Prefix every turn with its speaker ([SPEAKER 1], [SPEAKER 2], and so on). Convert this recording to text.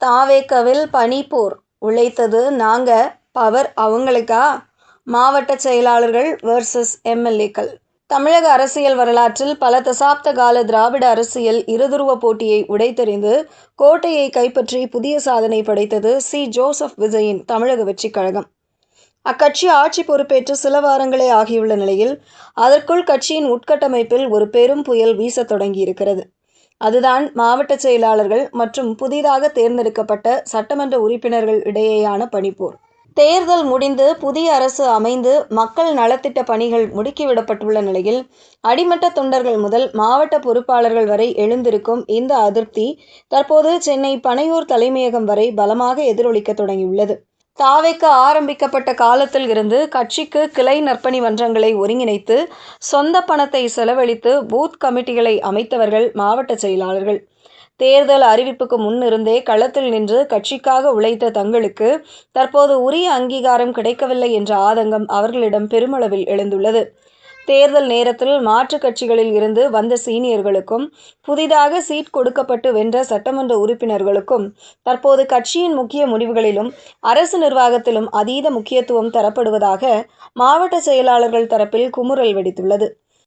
[SPEAKER 1] தாவேக்கவில் பனிப்போர் உழைத்தது நாங்க, பவர் அவங்களுக்கா? மாவட்ட செயலாளர்கள் வெர்சஸ் எம்எல்ஏக்கள். தமிழக அரசியல் வரலாற்றில் பல தசாப்த கால திராவிட அரசியல் இருதுருவ போட்டியை உடைத்தெறிந்து கோட்டையை கைப்பற்றி புதிய சாதனை படைத்தது சி. ஜோசப் விஜயின் தமிழக வெற்றிக் கழகம். அக்கட்சி ஆட்சி பொறுப்பேற்று சில வாரங்களே ஆகியுள்ள நிலையில் அதற்குள் கட்சியின் உட்கட்டமைப்பில் ஒரு பெரும் புயல் வீசத் தொடங்கியிருக்கிறது. அதுதான் மாவட்ட செயலாளர்கள் மற்றும் புதிதாக தேர்ந்தெடுக்கப்பட்ட சட்டமன்ற உறுப்பினர்கள் இடையேயான பனிப்போர். தேர்தல் முடிந்து புதிய அரசு அமைந்து மக்கள் நலத்திட்ட பணிகள் முடுக்கிவிடப்பட்டுள்ள நிலையில் அடிமட்ட தொண்டர்கள் முதல் மாவட்ட பொறுப்பாளர்கள் வரை எழுந்திருக்கும் இந்த அதிருப்தி தற்போது சென்னை பனையூர் தலைமையகம் வரை பலமாக எதிரொலிக்க தொடங்கியுள்ளது. தாவேக்க ஆரம்பிக்கப்பட்ட காலத்தில் இருந்து கட்சிக்கு கிளை நற்பணி மன்றங்களை ஒருங்கிணைத்து சொந்த பணத்தை செலவழித்து பூத் கமிட்டிகளை அமைத்தவர்கள் மாவட்ட செயலாளர்கள். தேர்தல் அறிவிப்புக்கு முன்னிருந்தே களத்தில் நின்று கட்சிக்காக உழைத்த தங்களுக்கு தற்போது உரிய அங்கீகாரம் கிடைக்கவில்லை என்ற ஆதங்கம் அவர்களிடம் பெருமளவில் எழுந்துள்ளது. தேர்தல் நேரத்தில் மாற்றுக் கட்சிகளில் இருந்து வந்த சீனியர்களுக்கும் புதிதாக சீட் கொடுக்கப்பட்டு வென்ற சட்டமன்ற உறுப்பினர்களுக்கும் தற்போது கட்சியின் முக்கிய முடிவுகளிலும் அரசு நிர்வாகத்திலும் அதீத முக்கியத்துவம் தரப்படுவதாக மாவட்ட செயலாளர்கள் தரப்பில் குமுறல் வெடித்துள்ளது.